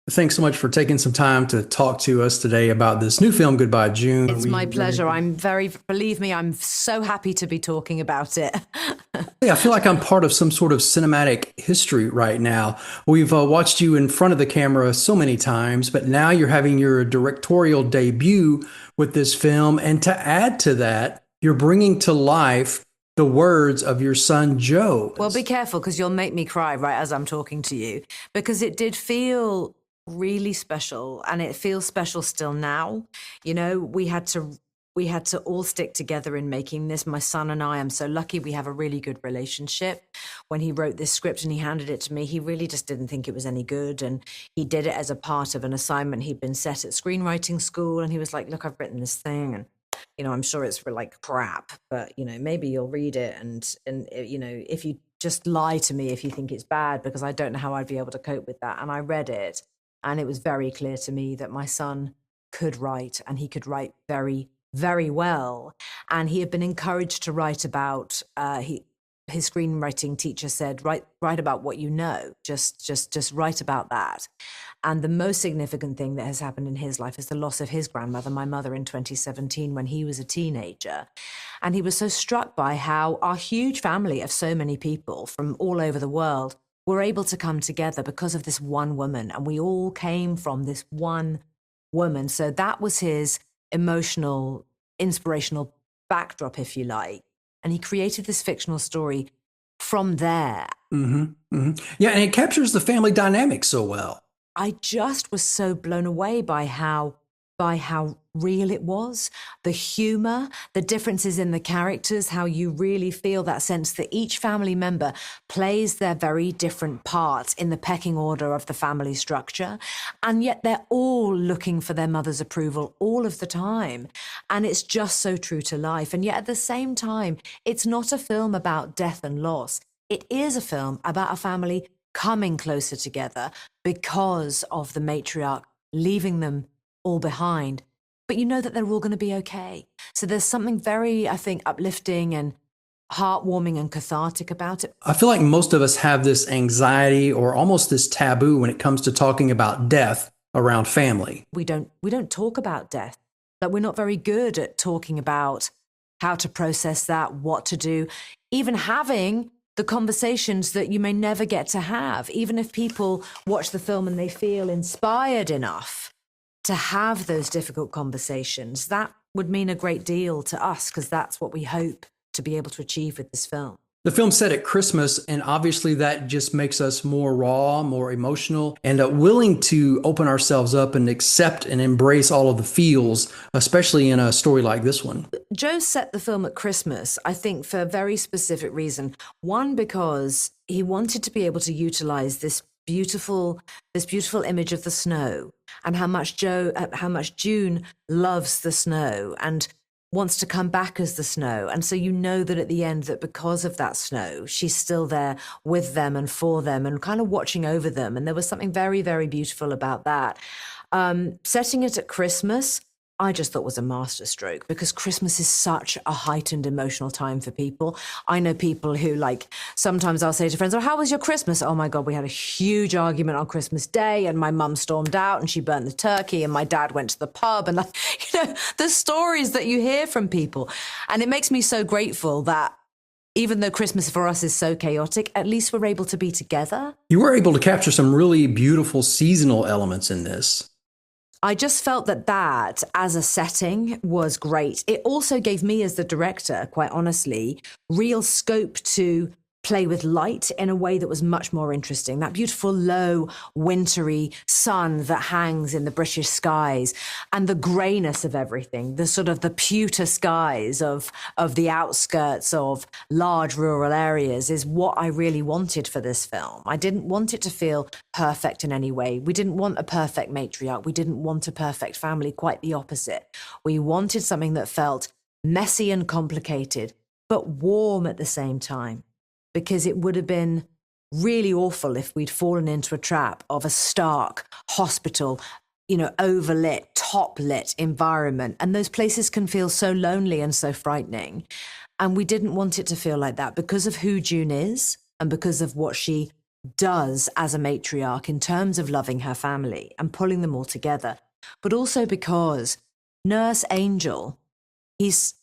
Thanks so much for taking some time to talk to us today about this new film, Goodbye June. It's my pleasure. Believe me, I'm so happy to be talking about it. Yeah, I feel like I'm part of some sort of cinematic history right now. We've watched you in front of the camera so many times, but now you're having your directorial debut with this film. And to add to that, you're bringing to life the words of your son, Joe. Well, be careful because you'll make me cry right as I'm talking to you, because it did feel really special and it feels special still now. We had to all stick together in making this. My son and I am so lucky we have a really good relationship. When he wrote this script and he handed it to me, he really just didn't think it was any good. And he did it as a part of an assignment he'd been set at screenwriting school. And he was like, look, I've written this thing. And, I'm sure it's for like crap, but, maybe you'll read it. And if you just lie to me if you think it's bad, because I don't know how I'd be able to cope with that. And I read it and it was very clear to me that my son could write, and he could write very, very well. And he had been encouraged to write about, his screenwriting teacher said, write about what you know, just write about that. And the most significant thing that has happened in his life is the loss of his grandmother, my mother, in 2017 when he was a teenager. And he was so struck by how our huge family of so many people from all over the world were able to come together because of this one woman. And we all came from this one woman. So that was his emotional, inspirational backdrop, if you like. And he created this fictional story from there. Yeah, and it captures the family dynamic so well. I just was so blown away by how real it was, the humor, the differences in the characters, how you really feel that sense that each family member plays their very different parts in the pecking order of the family structure. And yet they're all looking for their mother's approval all of the time. And it's just so true to life. And yet at the same time, it's not a film about death and loss. It is a film about a family coming closer together because of the matriarch leaving them all behind, but you know that they're all going to be okay. So there's something very, I think, uplifting and heartwarming and cathartic about it. I feel like most of us have this anxiety or almost this taboo when it comes to talking about death around family. We don't talk about death. Like, we're not very good at talking about how to process that, what to do, even having the conversations that you may never get to have. Even if people watch the film and they feel inspired enough to have those difficult conversations, that would mean a great deal to us, because that's what we hope to be able to achieve with this film. The film's set at Christmas, and obviously that just makes us more raw, more emotional, and willing to open ourselves up and accept and embrace all of the feels, especially in a story like this one. Joe set the film at Christmas, I think, for a very specific reason. One, because he wanted to be able to utilize this beautiful image of the snow, and how much June loves the snow and wants to come back as the snow. And so that at the end, that because of that snow, she's still there with them and for them and kind of watching over them. And there was something very, very beautiful about that. Setting it at Christmas, I just thought was a masterstroke, because Christmas is such a heightened emotional time for people. I know people who, like, sometimes I'll say to friends, oh, how was your Christmas? Oh my God, we had a huge argument on Christmas Day and my mum stormed out and she burnt the turkey and my dad went to the pub. And the stories that you hear from people. And it makes me so grateful that even though Christmas for us is so chaotic, at least we're able to be together. You were able to capture some really beautiful seasonal elements in this. I just felt that as a setting was great. It also gave me, as the director, quite honestly, real scope to play with light in a way that was much more interesting. That beautiful, low, wintry sun that hangs in the British skies, and the greyness of everything, the sort of the pewter skies of the outskirts of large rural areas, is what I really wanted for this film. I didn't want it to feel perfect in any way. We didn't want a perfect matriarch. We didn't want a perfect family, quite the opposite. We wanted something that felt messy and complicated, but warm at the same time. Because it would have been really awful if we'd fallen into a trap of a stark hospital, overlit, top-lit environment. And those places can feel so lonely and so frightening. And we didn't want it to feel like that because of who June is and because of what she does as a matriarch in terms of loving her family and pulling them all together, but also because Nurse Angel, he's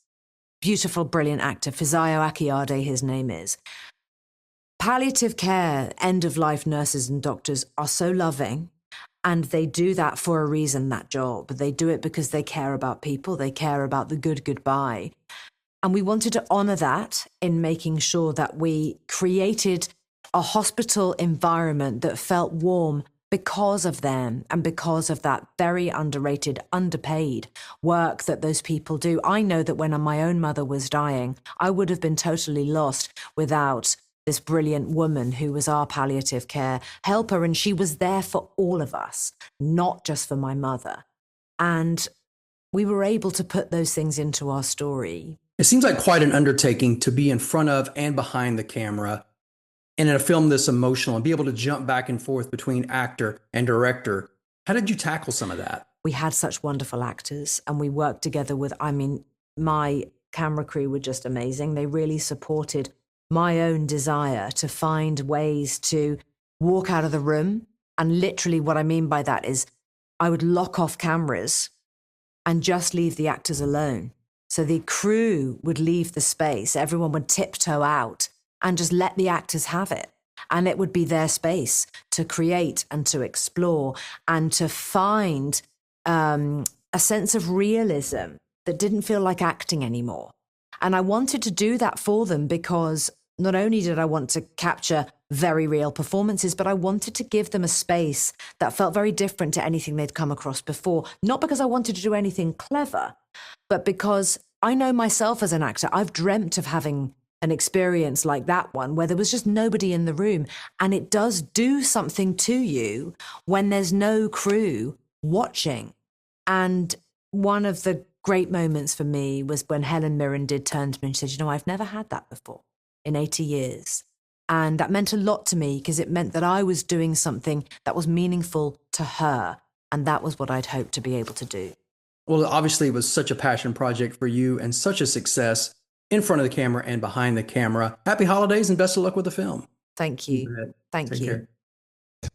beautiful, brilliant actor, Fisayo Akiade, his name is. Palliative care, end-of-life nurses and doctors are so loving, and they do that for a reason, that job. They do it because they care about people, they care about the good goodbye. And we wanted to honor that in making sure that we created a hospital environment that felt warm because of them and because of that very underrated, underpaid work that those people do. I know that when my own mother was dying, I would have been totally lost without this brilliant woman who was our palliative care helper. And she was there for all of us, not just for my mother. And we were able to put those things into our story. It seems like quite an undertaking to be in front of and behind the camera and in a film this emotional and be able to jump back and forth between actor and director. How did you tackle some of that? We had such wonderful actors, and we worked together with, my camera crew were just amazing. They really supported my own desire to find ways to walk out of the room. And literally what I mean by that is I would lock off cameras and just leave the actors alone. So the crew would leave the space, everyone would tiptoe out and just let the actors have it. And it would be their space to create and to explore and to find a sense of realism that didn't feel like acting anymore. And I wanted to do that for them because not only did I want to capture very real performances, but I wanted to give them a space that felt very different to anything they'd come across before. Not because I wanted to do anything clever, but because I know myself as an actor, I've dreamt of having an experience like that one where there was just nobody in the room. And it does do something to you when there's no crew watching. And one of the great moments for me was when Helen Mirren did turn to me and she said, I've never had that before in 80 years. And that meant a lot to me because it meant that I was doing something that was meaningful to her. And that was what I'd hoped to be able to do. Well, obviously it was such a passion project for you and such a success in front of the camera and behind the camera. Happy holidays and best of luck with the film. Thank you. Thank you.